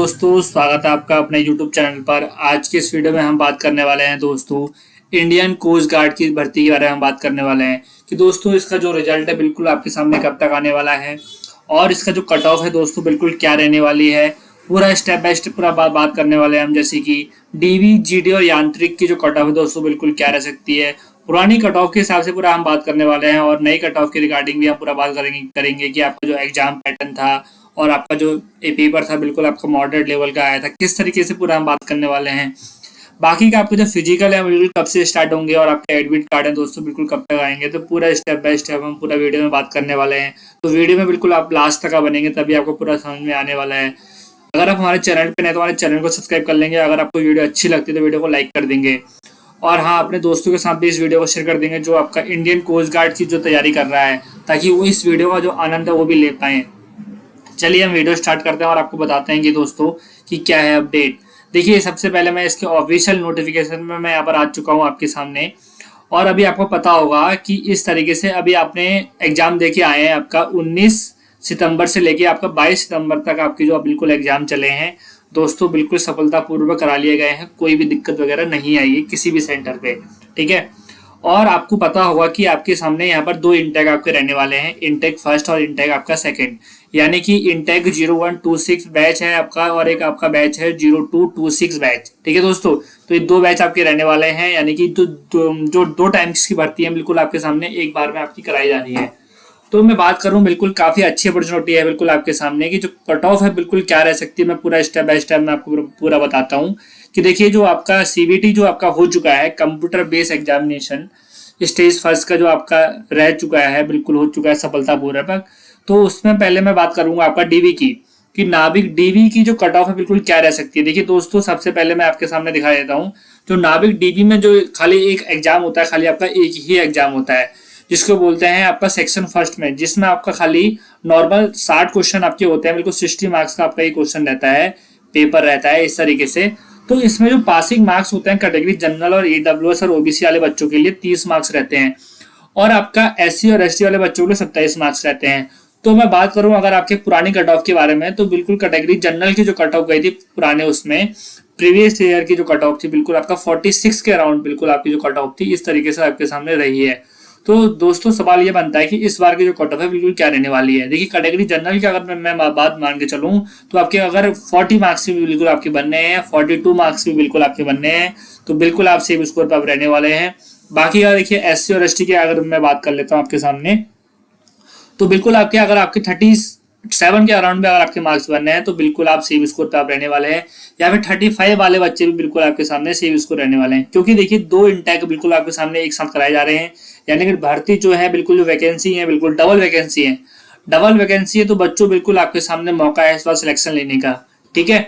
दोस्तों, स्वागत है आपका अपने YouTube चैनल पर। आज के इस वीडियो में हम बात करने वाले हैं दोस्तों, इंडियन कोस्ट गार्ड की भर्ती के बारे में हम बात करने वाले हैं कि दोस्तों इसका जो रिजल्ट है बिल्कुल आपके सामने कब तक आने वाला है और इसका जो कट ऑफ है दोस्तों बिल्कुल क्या रहने वाली है। पूरा स्टेप बाय स्टेप पूरा बात करने वाले हैं हम, जैसे कि डीवी, जीडी और यांत्रिक की जो कट ऑफ है दोस्तों बिल्कुल क्या रह सकती है। पुरानी कट ऑफ के हिसाब से पूरा हम बात करने वाले हैं और नई कट ऑफ के रिगार्डिंग भी हम पूरा बात करेंगे कि आपका जो एग्जाम पैटर्न था और आपका जो पेपर था बिल्कुल आपका मॉडरेट लेवल का आया था, किस तरीके से पूरा हम बात करने वाले हैं। बाकी का आपके जो फिजिकल है बिल्कुल कब से स्टार्ट होंगे और आपके एडमिट कार्ड है दोस्तों बिल्कुल कब तक आएंगे, तो पूरा स्टेप बाय स्टेप हम पूरा वीडियो में बात करने वाले हैं। तो वीडियो में बिल्कुल आप लास्ट तक बनेंगे तभी आपको पूरा समझ में आने वाला है। अगर आप हमारे चैनल पे नए तो हमारे चैनल को सब्सक्राइब कर लेंगे। अगर आपको वीडियो अच्छी लगती है तो वीडियो को लाइक कर देंगे और हाँ, अपने दोस्तों के साथ भी इस वीडियो को शेयर कर देंगे जो आपका इंडियन कोस्ट गार्ड की जो तैयारी कर रहा है, ताकि वो इस वीडियो का जो आनंद है वो भी ले पाएँ। चलिए हम वीडियो स्टार्ट करते हैं और आपको बताते हैं कि दोस्तों कि क्या है अपडेट। देखिए, सबसे पहले मैं इसके ऑफिशियल नोटिफिकेशन में मैं यहाँ पर आ चुका हूँ आपके सामने और अभी आपको पता होगा कि इस तरीके से अभी आपने एग्जाम दे के आए हैं। आपका 19 सितंबर से लेके आपका 22 सितंबर तक आपकी जो बिल्कुल एग्जाम चले हैं दोस्तों, बिल्कुल सफलतापूर्वक करा लिए गए हैं। कोई भी दिक्कत वगैरह नहीं आई है किसी भी सेंटर पे, ठीक है। और आपको पता होगा कि आपके सामने यहाँ पर दो इंटेक आपके रहने वाले हैं, इंटेक फर्स्ट और इंटेक आपका सेकंड। यानी कि इंटेक 0126 बैच है आपका और एक आपका बैच है 0226 बैच, ठीक है दोस्तों। तो ये दो बैच आपके रहने वाले हैं, यानी कि जो दो टाइम्स की भर्ती है बिल्कुल आपके सामने एक बार में आपकी कराई जा रही है। तो मैं बात करूं, बिल्कुल काफी अच्छी अपॉर्चुनिटी है बिल्कुल आपके सामने की जो कट ऑफ है बिल्कुल क्या रह सकती है। मैं पूरा स्टेप बाय स्टेप में आपको पूरा बताता हूँ कि देखिए, जो आपका सीबीटी जो आपका हो चुका है, computer based examination stage first का जो आपका रह चुका है बिल्कुल हो चुका है सफलतापूर्वक। तो उसमें पहले मैं बात करूंगा आपका डीवी की कि नाभिक डीवी की जो कट ऑफ है बिल्कुल क्या रह सकती है। देखिए दोस्तों, सबसे पहले मैं आपके सामने दिखा देता हूँ, जो नाभिक डीवी में जो खाली एक एग्जाम होता है, खाली आपका एक ही एग्जाम होता है जिसको बोलते हैं आपका सेक्शन फर्स्ट में, जिसमें आपका खाली नॉर्मल 60 क्वेश्चन आपके होते हैं, बिल्कुल 60 मार्क्स का आपका ये क्वेश्चन रहता है, पेपर रहता है इस तरीके से। तो इसमें जो पासिंग मार्क्स होते हैं कैटेगरी जनरल और ईडब्ल्यूएस और ओबीसी वाले बच्चों के लिए 30 मार्क्स रहते हैं और आपका एससी और एसटी वाले बच्चों के लिए 27 मार्क्स रहते हैं। तो मैं बात करूं अगर आपके पुरानी कट ऑफ के बारे में, तो बिल्कुल कैटेगरी जनरल की जो कट ऑफ गई थी पुराने, उसमें प्रीवियस ईयर की जो कट ऑफ थी बिल्कुल आपका 46 के अराउंड बिल्कुल आपकी जो कट ऑफ थी इस तरीके से आपके सामने रही है। तो दोस्तों सवाल ये बनता है कि इस बार की जो कट ऑफ है बिल्कुल क्या रहने वाली है। देखिए, कैटेगरी जनरल की अगर मैं बात मान के चलूं तो आपके अगर 40 मार्क्स भी बिल्कुल आपके बनने हैं, 42 मार्क्स भी बिल्कुल आपके बनने हैं, तो बिल्कुल आप सेम स्कोर पर रहने वाले हैं। बाकी का देखिए, एससी और एसटी की अगर मैं बात कर लेता हूँ आपके सामने, तो बिल्कुल आपके अगर आपके 37 के अराउंड में अगर आपके मार्क्स बनने हैं तो बिल्कुल आप सेम स्कोर पे आप रहने वाले हैं, या फिर 35 वाले बच्चे भी बिल्कुल आपके सामने सेम स्कोर रहने वाले हैं। क्योंकि देखिए, दो इंटेक बिल्कुल आपके सामने एक साथ कराए जा रहे हैं, यानी कि भर्ती जो है बिल्कुल जो वैकेंसी है बिल्कुल डबल वैकेंसी है। डबल वैकेंसी है तो बच्चों बिल्कुल आपके सामने मौका है इस बार सिलेक्शन लेने का, ठीक है।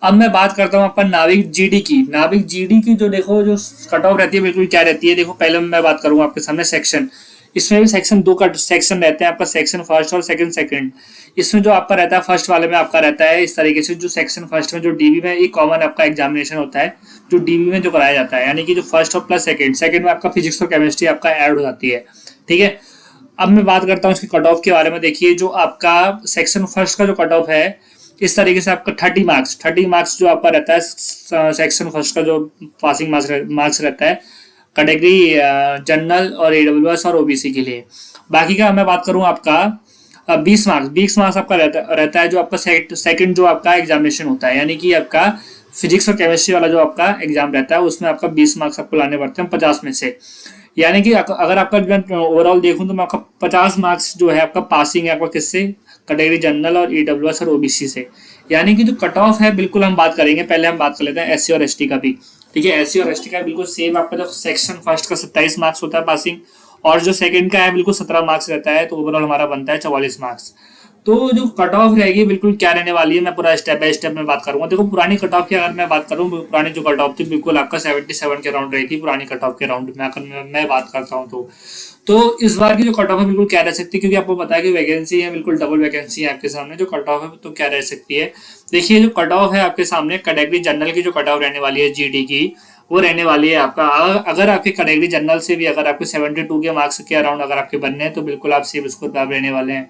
अब मैं बात करता हूँ आपका नाविक जीडी की। नाविक जीडी की जो देखो जो कट ऑफ रहती है बिल्कुल क्या रहती है। देखो, पहले मैं बात करूंगा आपके सामने सेक्शन। इसमें भी सेक्शन दो का सेक्शन रहते हैं आपका, सेक्शन फर्स्ट और सेकंड। इसमें जो आपका रहता है फर्स्ट वाले में आपका रहता है इस तरीके से, जो सेक्शन फर्स्ट में जो डीबी में एक कॉमन आपका एग्जामिनेशन होता है जो डीबी में जो कराया जाता है, यानी कि जो फर्स्ट और प्लस सेकंड में आपका फिजिक्स और केमिस्ट्री आपका ऐड हो जाती है, ठीक है। अब मैं बात करता हूँ इसकी कट ऑफ के बारे में। देखिए, जो आपका सेक्शन फर्स्ट का जो कट ऑफ है इस तरीके से आपका 30 मार्क्स जो आपका रहता है सेक्शन फर्स्ट का जो पासिंग मार्क्स रहता है कैटेगरी जनरल और ईडब्ल्यूएस और ओबीसी के लिए। बाकी का मैं बात करूं आपका 20 मार्क्स आपका रहता है जो आपका सेकंड जो आपका एग्जामिनेशन होता है, यानी कि आपका फिजिक्स और केमिस्ट्री वाला जो आपका एग्जाम रहता है उसमें आपका 20 मार्क्स आपको लाने पड़ते हैं 50 में से। यानी कि अगर आपका ओवरऑल देखूं तो मैं आपका 50 मार्क्स जो है आपका पासिंग है आपका किससे, कैटेगरी जनरल और ईडब्ल्यूएस और ओबीसी से। यानी कि जो कट ऑफ है बिल्कुल हम बात करेंगे, पहले हम बात कर लेते हैं एससी और एसटी का भी, ठीक है। एससी और एसटी का बिल्कुल सेम आपका जो सेक्शन फर्स्ट का 27 मार्क्स होता है पासिंग और जो सेकंड का है बिल्कुल 17 मार्क्स रहता है, तो ओवरऑल हमारा बनता है 44 मार्क्स। तो जो कट ऑफ रहेगी बिल्कुल क्या रहने वाली है, मैं पूरा स्टेप बाय स्टेप में बात करूंगा। देखो, पुरानी कट ऑफ की अगर मैं बात करूं, पुरानी जो कट ऑफ थी बिल्कुल आपका 77 के राउंड रही थी पुरानी कट ऑफ के राउंड में अगर मैं बात करता हूँ तो इस बार की जो कट ऑफ है बिल्कुल क्या रह सकती है, क्योंकि आपको पता है कि वैकेंसी है बिल्कुल डबल वैकेंसी है आपके सामने। जो कट ऑफ है तो क्या रह सकती है, देखिए जो कट ऑफ है आपके सामने कैटेगरी जनरल की जो कट ऑफ रहने वाली है जीडी की, वो रहने वाली है आपका, अगर आपके कैटेगरी जनरल से भी अगर आपके 72 के मार्क्स के अराउंड अगर आपके बनने हैं तो बिल्कुल आप सेम स्कोर पे आप रहने वाले हैं।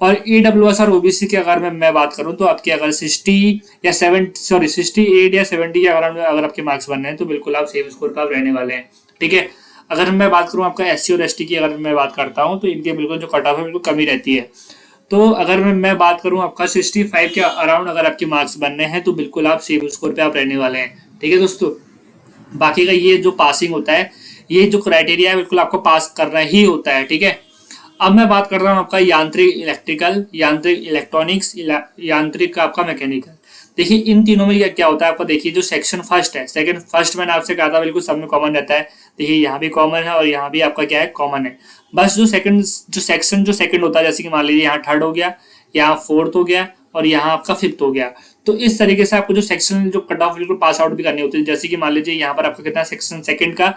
और ईडब्ल्यूएस और ओबीसी की अगर मैं बात करूं तो आपके अगर 68 या 70 के अगर आपके मार्क्स बनने हैं तो बिल्कुल आप सेम स्कोर पर आप रहने वाले हैं। ठीक है, अगर मैं बात करूं आपका एससी और एसटी की अगर मैं बात करता हूं तो इनके बिल्कुल जो कट ऑफ है बिल्कुल कमी रहती है। तो अगर मैं बात करूं आपका 65 के अराउंड अगर आपके मार्क्स बनने हैं तो बिल्कुल आप सेम स्कोर पे आप रहने वाले हैं। ठीक है दोस्तों, बाकी का ये जो पासिंग होता है, ये जो क्राइटेरिया है बिल्कुल आपको पास करना ही होता है। ठीक है, अब मैं बात कर रहा हूँ आपका यांत्रिक इलेक्ट्रिकल, यांत्रिक इलेक्ट्रॉनिक्स, यांत्रिक का आपका मैकेनिकल। देखिए इन तीनों में क्या होता है आपको, देखिए जो सेक्शन फर्स्ट है, सेकंड फर्स्ट मैंने आपसे कहा था बिल्कुल सब में कॉमन रहता है। देखिए यहाँ भी कॉमन है और यहाँ भी आपका क्या है, कॉमन है। बस जो सेक्शन जो सेकंड होता है, जैसे कि मान लीजिए यहाँ थर्ड हो गया, यहाँ फोर्थ हो गया और यहाँ आपका फिफ्थ हो गया। तो इस तरीके से आपको जो सेक्शन जो कट ऑफ बिल्कुल पास आउट भी करनी होती है। जैसे कि मान लीजिए यहाँ पर आपका कितना सेक्शन सेकंड का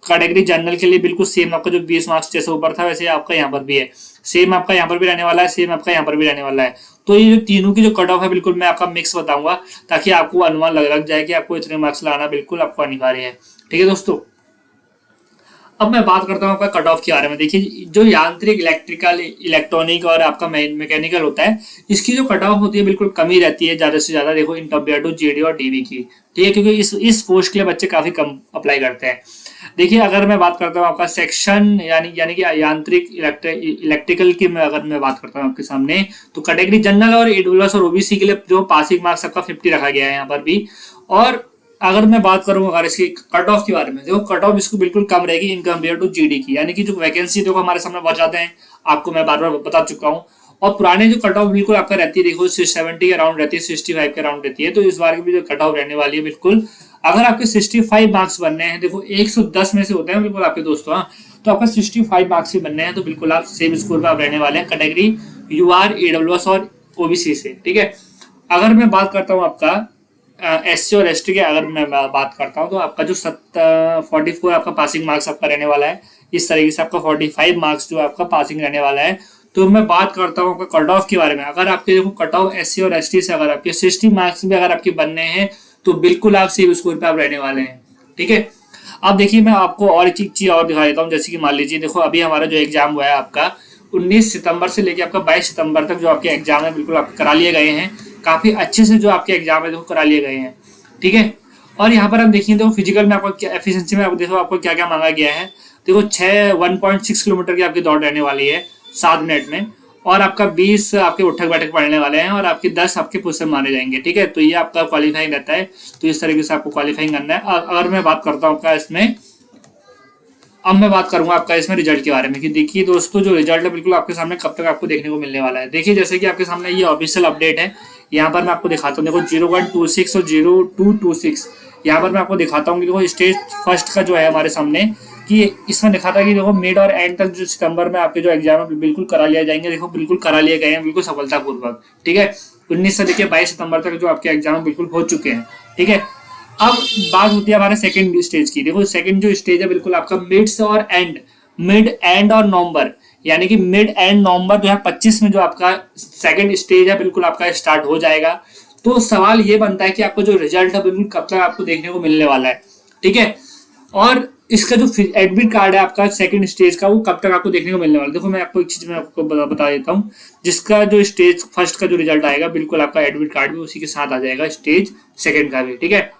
कैटेगरी जनरल के लिए बिल्कुल सेम आपका जो 20 मार्क्स जैसे ऊपर था वैसे आपका यहाँ पर भी है, सेम आपका यहाँ पर भी रहने वाला है, सेम आपका यहाँ पर भी रहने वाला है। तो ये जो तीनों की जो कट ऑफ है बिल्कुल मैं आपका मिक्स बताऊंगा ताकि आपको अनुमान लग जाए कि आपको इतने मार्क्स लाना बिल्कुल आपको अनिवार्य है। ठीक है दोस्तों, अब मैं बात करता हूँ आपका कट ऑफ के बारे में। देखिए जो यांत्रिक, इलेक्ट्रिकल, इलेक्ट्रॉनिक और आपका मैकेनिकल होता है, इसकी जो कट ऑफ होती है बिल्कुल कमी रहती है ज्यादा से ज्यादा, देखो इन कंपेयर टू जीडी और डीवी की। ठीक है, क्योंकि इस पोस्ट के लिए बच्चे काफी कम अप्लाई करते हैं। देखिए अगर मैं बात करता हूँ आपका सेक्शन यानी कि यांत्रिक, इलेक्ट्रिकल की अगर मैं बात करता हूँ आपके सामने, तो कैटेगरी जनरल और ईडब्ल्यूएस और ओबीसी के लिए जो पासिंग मार्क्स आपका 50 रखा गया है यहाँ पर भी। और अगर मैं बात करूं अगर इसकी कट ऑफ के बारे में, देखो कट ऑफ इसको बिल्कुल कम रहेगी इन कंपेयर टू जीडी की, यानी कि जो वैकेंसी देखो हमारे सामने बहुत ज्यादा है, आपको मैं बार बार बता चुका हूं। और पुराने जो कट ऑफ बिल्कुल आपका रहती है, देखो 70 के अराउंड रहती है, 65 के अराउंड रहती है। तो इस बार की भी जो कट ऑफ रहने वाली है बिल्कुल, अगर आपके 65 मार्क्स बनने हैं, देखो 110 में से होते हैं बिल्कुल आपके दोस्तों, हाँ, तो आपका 65 मार्क्स भी बनने हैं तो बिल्कुल आप सेम स्कोर पर आप रहने वाले हैं कैटेगरी यूआर, ईडब्ल्यूएस और ओबीसी से। ठीक है, अगर मैं बात करता हूँ आपका एससी और एसटी के अगर मैं बात करता हूँ तो आपका जो 44 आपका पासिंग मार्क्स आपका रहने वाला है, इस तरीके से आपका 45 मार्क्स जो आपका पासिंग रहने वाला है। तो मैं बात करता हूँ आपका कट ऑफ के बारे में। अगर आपके देखो कट ऑफ एससी और एसटी से अगर आपके 60 मार्क्स भी अगर आपके बनने हैं तो बिल्कुल आप सेम स्कोर पे आप रहने वाले हैं। ठीक है, अब देखिए मैं आपको और एक चीज और दिखा देता हूँ। जैसे कि मान लीजिए देखो अभी हमारा जो एग्जाम हुआ है आपका 19 सितंबर से लेकर आपका 22 सितंबर तक जो आपके एग्जाम है बिल्कुल आपके करा लिए गए हैं, काफी अच्छे से जो आपके एग्जाम है देखो करा लिए गए हैं। ठीक है, और यहाँ पर हम देखिए देखो फिजिकल में आपको क्या एफिशिएंसी में देखो आपको क्या क्या मांगा गया है। देखो 1.6 किलोमीटर की आपकी दौड़ रहने वाली है 7 मिनट में, और आपका 20 आपके उठक बैठक पड़ने वाले हैं और आपके 10 आपके पुशअप मारे जाएंगे। ठीक है, तो ये आपका क्वालिफाइंग रहता है, तो इस तरीके से आपको क्वालिफाइंग करना है। अगर मैं बात करता हूँ आपका इसमें, अब मैं बात करूंगा आपका इसमें रिजल्ट के बारे में कि देखिए दोस्तों जो रिजल्ट है बिल्कुल आपके सामने कब तक आपको देखने को मिलने वाला है। देखिए जैसे कि आपके सामने ये ऑफिशियल अपडेट है, यहाँ पर मैं आपको दिखाता हूँ। देखो 0126 और 0226 यहाँ पर मैं आपको दिखाता हूँ कि देखो स्टेज फर्स्ट का जो है हमारे सामने कि इसमें दिखा था कि देखो मिड और एंड तक जो सितंबर में आपके जो एग्जाम है बिल्कुल करा लिया जाएंगे। देखो बिल्कुल करा लिए गए हैं बिल्कुल सफलतापूर्वक। ठीक है, 19 से लेकर 22 सितंबर तक जो आपके एग्जाम बिल्कुल हो चुके हैं। ठीक है, अब बात होती है हमारे सेकंड स्टेज की। देखो सेकंड जो स्टेज है बिल्कुल आपका मिड एंड और नवंबर, यानी कि मिड एंड नवंबर 2025 में जो आपका सेकंड स्टेज है बिल्कुल आपका स्टार्ट हो जाएगा। तो सवाल ये बनता है कि आपको जो रिजल्ट है बिल्कुल कब तक आपको देखने को मिलने वाला है। ठीक है, और इसका जो एडमिट कार्ड है आपका सेकंड स्टेज का वो कब तक आपको देखने को मिलने वाला है। देखो मैं आपको एक चीज मैं आपको बता देता हूँ, जिसका जो स्टेज फर्स्ट का जो रिजल्ट आएगा बिल्कुल आपका एडमिट कार्ड भी उसी के साथ आ जाएगा, स्टेज सेकंड का भी। ठीक है,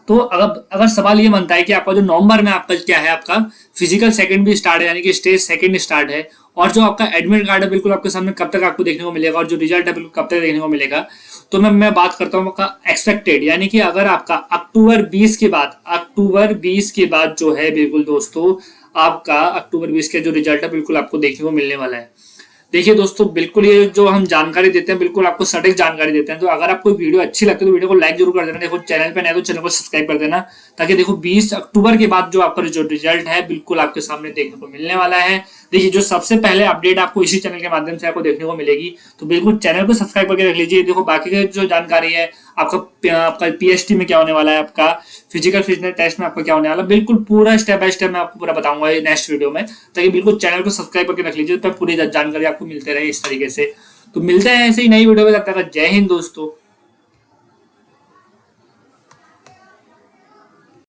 तो अगर सवाल ये बनता है कि आपका जो नवंबर में आपका क्या है, आपका फिजिकल सेकंड भी स्टार्ट है, यानी कि स्टेज सेकंड स्टार्ट है, और जो आपका एडमिट कार्ड है बिल्कुल आपके सामने कब तक आपको देखने को मिलेगा, और जो रिजल्ट है बिल्कुल कब तक देखने को मिलेगा। तो मैं बात करता हूँ आपका एक्सपेक्टेड, यानी कि अगर आपका अक्टूबर 20 के बाद जो है बिल्कुल दोस्तों आपका अक्टूबर 20 के जो रिजल्ट है बिल्कुल आपको देखने को मिलने वाला है। देखिए दोस्तों बिल्कुल ये जो हम जानकारी देते हैं बिल्कुल आपको सटीक जानकारी देते हैं। तो अगर आपको वीडियो अच्छी लगती है तो वीडियो को लाइक जरूर कर देना। देखो चैनल पे नए तो चैनल को सब्सक्राइब कर देना, ताकि देखो 20 अक्टूबर के बाद जो आपका जो रिजल्ट है बिल्कुल आपके सामने देखने को मिलने वाला है। देखिए जो सबसे पहले अपडेट आपको इसी चैनल के माध्यम से आपको देखने को मिलेगी, तो बिल्कुल चैनल को सब्सक्राइब करके रख लीजिए। देखो बाकी की जो जानकारी है आपका पीएचटी में क्या होने वाला है, आपका फिजिकल फिटनेस टेस्ट में आपका क्या होने वाला है, बिल्कुल पूरा स्टेप बाय स्टेप मैं आपको पूरा बताऊंगा नेक्स्ट वीडियो में। ताकि बिल्कुल चैनल को सब्सक्राइब करके रख लीजिए, तो पूरी जानकारी आपको मिलते रहे इस तरीके से। तो मिलते हैं ऐसे ही नई वीडियो में, तब तक जय हिंद दोस्तों।